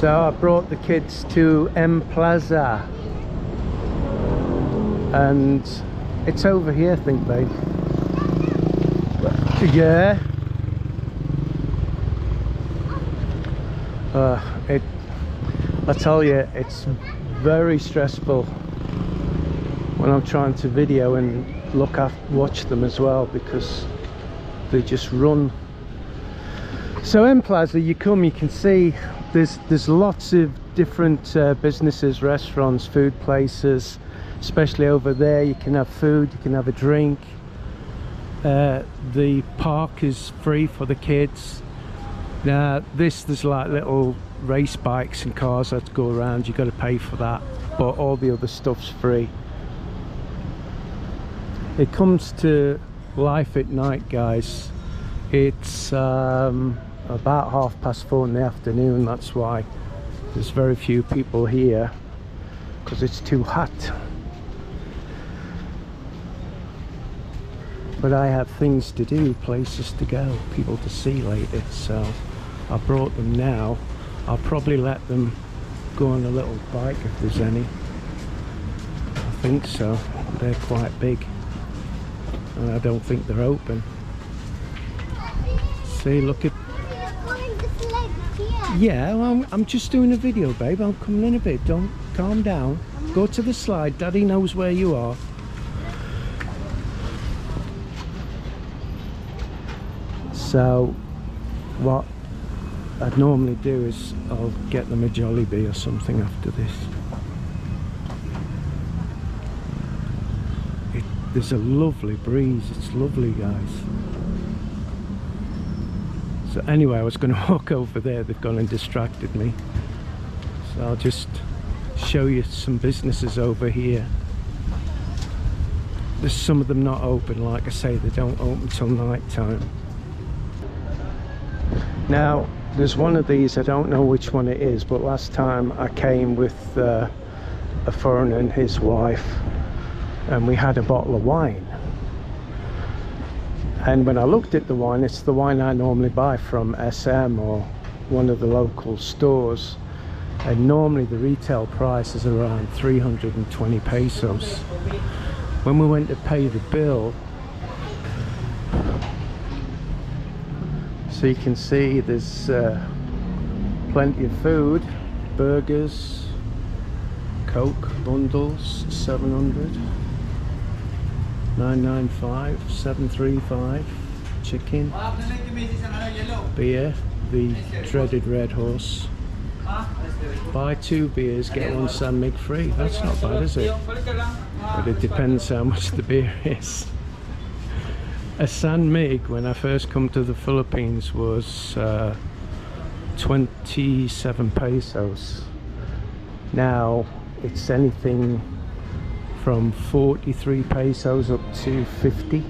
So I brought the kids to Plaza, and it's over here, I think, babe. Yeah. I tell you, it's very stressful when I'm trying to video and watch them as well, because they just run. So in Plaza, you come, you can see there's lots of different businesses, restaurants, food places. Especially over there, you can have food, you can have a drink. The park is free for the kids. Now there's like little race bikes and cars that go around. You got to pay for that, but all the other stuff's free. It comes to life at night, guys. It's about 4:30 in the afternoon. That's why there's very few people here, because it's too hot. But I have things to do, places to go, people to see later, so I brought them now. I'll probably let them go on a little bike if there's any. I think so. They're quite big, and I don't think they're open. See, look at... Yeah, well, I'm just doing a video, babe. I'm coming in a bit. Don't calm down. Go to the slide. Daddy knows where you are. So what I'd normally do is I'll get them a Jollibee or something after this. There's a lovely breeze. It's lovely, guys. So anyway, I was going to walk over there. They've gone and distracted me. So I'll just show you some businesses over here. There's some of them not open. Like I say, they don't open till night time. Now there's one of these, I don't know which one it is, but last time I came with a foreigner and his wife, and we had a bottle of wine. And when I looked at the wine, it's the wine I normally buy from SM or one of the local stores, and normally the retail price is around 320 pesos. When we went to pay the bill, so you can see there's plenty of food, burgers, Coke bundles, 700, 995, 735, chicken, beer, the dreaded Red Horse. Buy 2 beers, get 1 San Mig free. That's not bad, is it? But it depends how much the beer is. A San Mig, when I first come to the Philippines, was 27 pesos. Now it's anything from 43 pesos up to 50.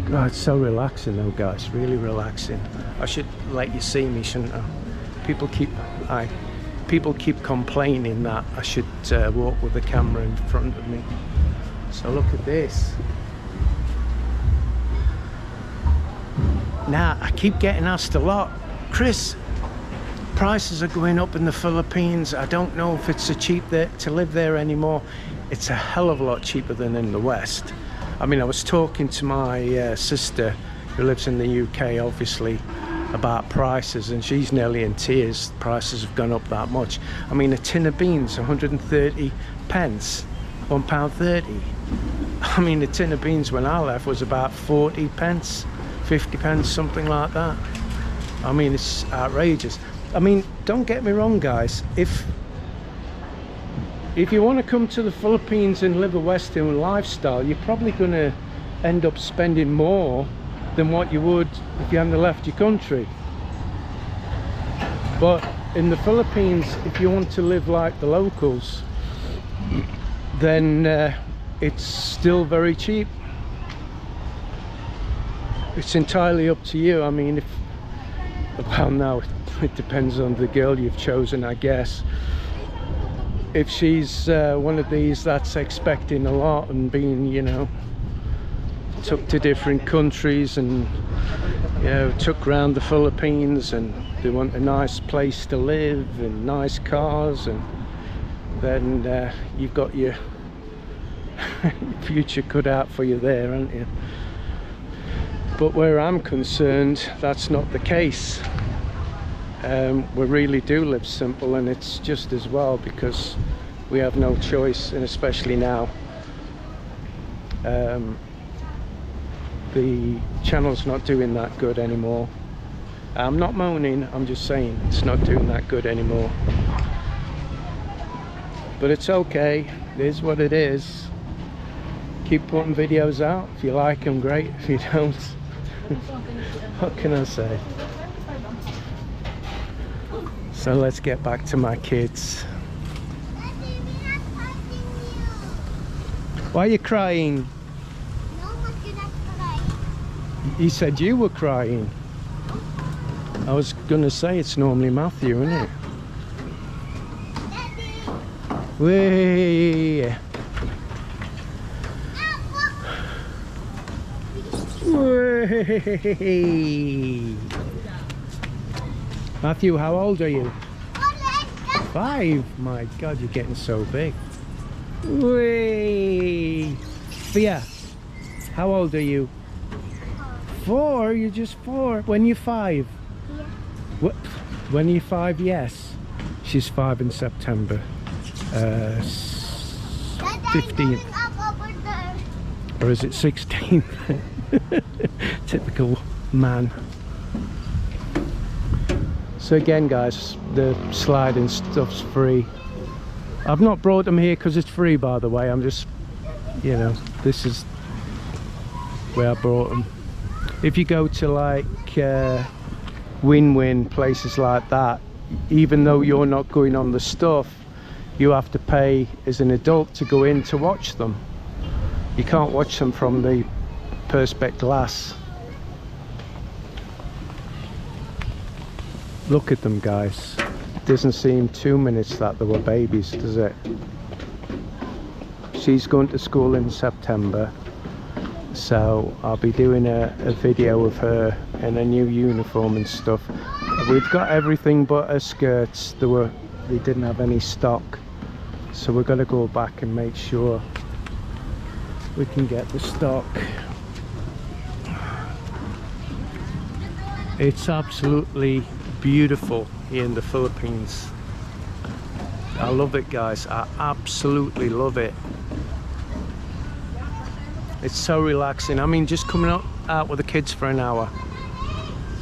God, it's so relaxing though, guys, really relaxing. I should let you see me, shouldn't I? People keep complaining that I should walk with the camera in front of me. So look at this. Now I keep getting asked a lot, Chris, prices are going up in the Philippines. I don't know if it's so cheap there to live there anymore. It's a hell of a lot cheaper than in the West. I mean, I was talking to my sister who lives in the UK, obviously, about prices, and she's nearly in tears. Prices have gone up that much. I mean, a tin of beans, 130 pence, £1.30. I mean, a tin of beans when I left was about 40 pence, 50 pence, something like that. I mean, it's outrageous. I mean, don't get me wrong, guys. If you want to come to the Philippines and live a Western lifestyle, you're probably going to end up spending more than what you would if you hadn't left your country. But in the Philippines, if you want to live like the locals, then it's still very cheap. It's entirely up to you. I mean, well, now it depends on the girl you've chosen, I guess. If she's one of these that's expecting a lot and being, you know, took to different countries and you know, took round the Philippines, and they want a nice place to live and nice cars, and then you've got your future cut out for you there, haven't you? But where I'm concerned, that's not the case. We really do live simple, and it's just as well, because we have no choice, and especially now. The channel's not doing that good anymore. I'm not moaning, I'm just saying it's not doing that good anymore. But it's okay, it is what it is. Keep putting videos out. If you like them, great. If you don't, what can I say? So let's get back to my kids. Why are you crying? No one's gonna cry. You said you were crying. I was gonna say it's normally Matthew, isn't it? Daddy. Way. Way. Matthew, how old are you? 5. My God, you're getting so big. Way. Fia, how old are you? 4. You're just 4. When you're 5? Yeah. What? When you're 5? Yes. She's 5 in September. 15th. Or is it 16th? Typical man. So again, guys, the sliding stuff's free. I've not brought them here because it's free, by the way. I'm just, you know, this is where I brought them. If you go to like Win-Win, places like that, even though you're not going on the stuff, you have to pay as an adult to go in to watch them. You can't watch them from the perspex glass. Look at them, guys. It doesn't seem 2 minutes that they were babies, does it? She's going to school in September, so I'll be doing a video of her in a new uniform and stuff. We've got everything but her skirts. They didn't have any stock, so we're going to go back and make sure we can get the stock. It's absolutely beautiful here in the Philippines. I love it, guys. I absolutely love it. It's so relaxing. I mean, just coming out with the kids for an hour,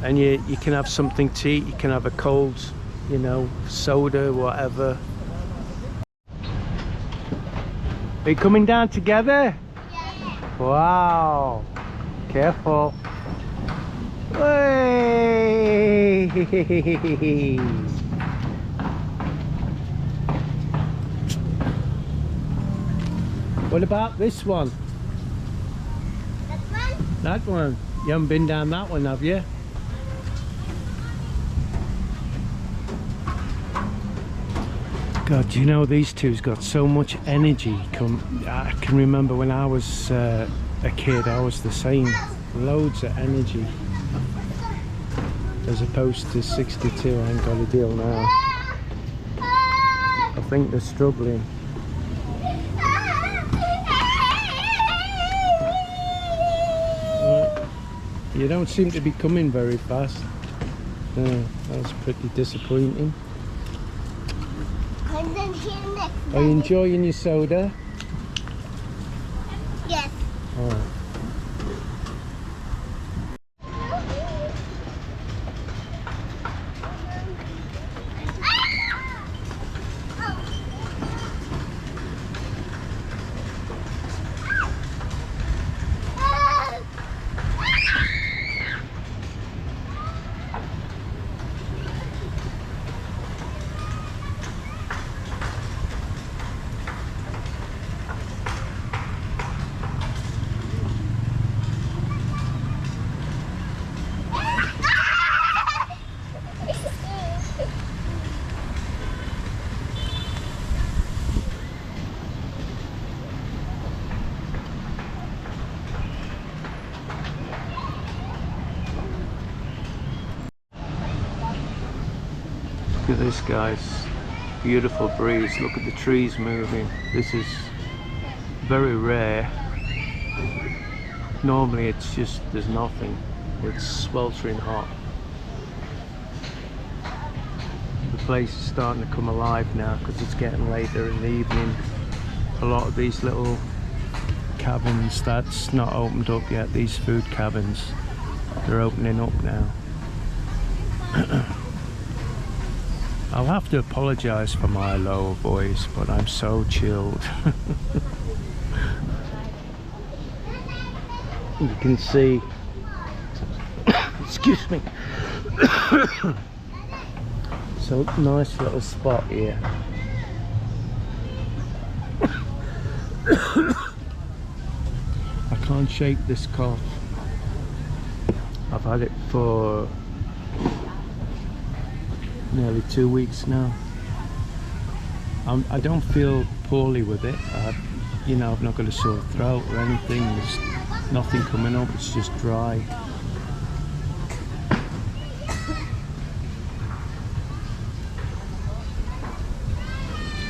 and you can have something to eat. You can have a cold, you know, soda, whatever. Are you coming down together? Yeah. Wow. Careful. Hey. What about this one? That one? That one. You haven't been down that one, have you? God, you know, these two's got so much energy. I can remember when I was a kid, I was the same. Loads of energy. As opposed to 62, I ain't got a deal now. I think they're struggling. You don't seem to be coming very fast. That's pretty disappointing. And then here next. Are you enjoying your soda? Yes. Alright. Look at this, guys. Beautiful breeze. Look at the trees moving. This is very rare. Normally it's just, there's nothing. It's sweltering hot. The place is starting to come alive now because it's getting later in the evening. A lot of these little cabins that's not opened up yet, these food cabins, they're opening up now. I'll have to apologize for my low voice, but I'm so chilled. You can see, excuse me, so nice little spot here. I can't shake this cough. I've had it for nearly 2 weeks now. I don't feel poorly with it. You know, I've not got a sore throat or anything. There's nothing coming up. It's just dry.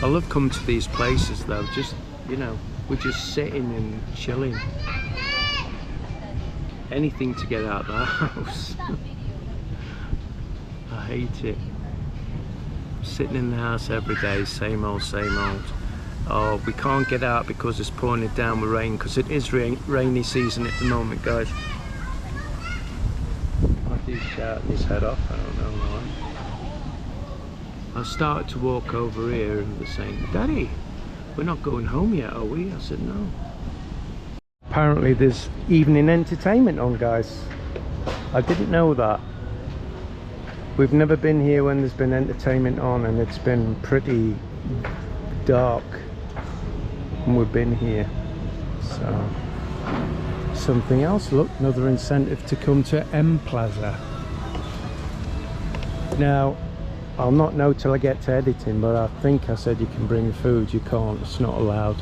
I love coming to these places though. Just, you know, we're just sitting and chilling. Anything to get out of the house. I hate it. Sitting in the house every day, same old, same old. Oh, we can't get out because it's pouring it down with rain, because it is rainy season at the moment, guys. Like he's shouting his head off, I don't know why. I started to walk over here and they're saying, "Daddy, we're not going home yet, are we?" I said, "No." Apparently there's evening entertainment on, guys. I didn't know that. We've never been here when there's been entertainment on, and it's been pretty dark when we've been here. So something else. Look, another incentive to come to Plaza. Now I'll not know till I get to editing, but I think I said you can bring food. You can't, it's not allowed.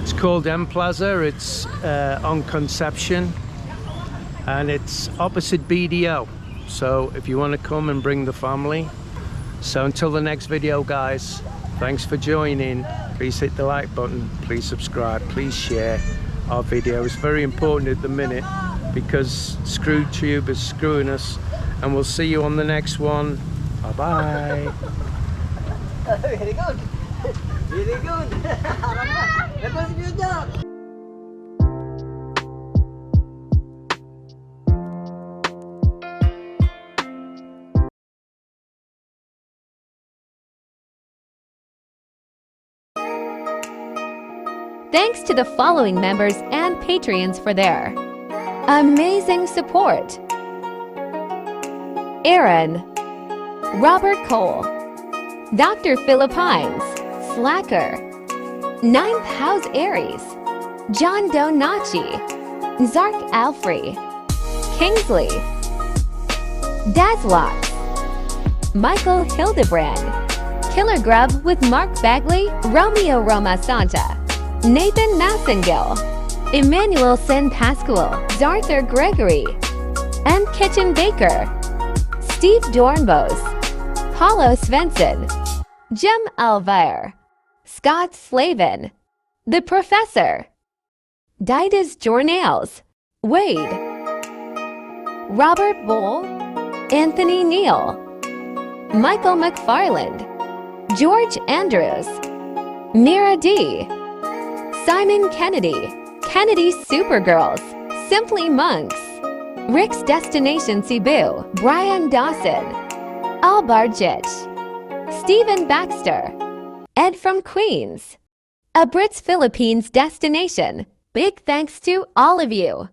It's called Plaza. It's on Conception, and it's opposite BDO. So if you want to come and bring the family. So until the next video, guys, thanks for joining. Please hit the like button, please subscribe, please share our video. It's very important at the minute because ScrewTube is screwing us, and we'll see you on the next one. Bye bye. Very good. Very good. That was a good job. Thanks to the following members and Patreons for their amazing support: Aaron, Robert Cole, Dr. Philippines, Slacker, Ninth House Aries, John Donachi, Zark Alfrey, Kingsley, Dazlox, Michael Hildebrand, Killer Grub with Mark Bagley, Romeo Roma Santa, Nathan Massengill, Emmanuel Sen Pascual, Arthur Gregory, M. Kitchen Baker, Steve Dornbos, Paulo Svensson, Jem Alvair, Scott Slavin, The Professor, Didas Jornales, Wade, Robert Bull, Anthony Neal, Michael McFarland, George Andrews, Mira D, Simon Kennedy, Kennedy Supergirls, Simply Monks, Rick's Destination Cebu, Brian Dawson, Albar Jitch, Stephen Baxter, Ed from Queens. A Brit's Philippines destination. Big thanks to all of you.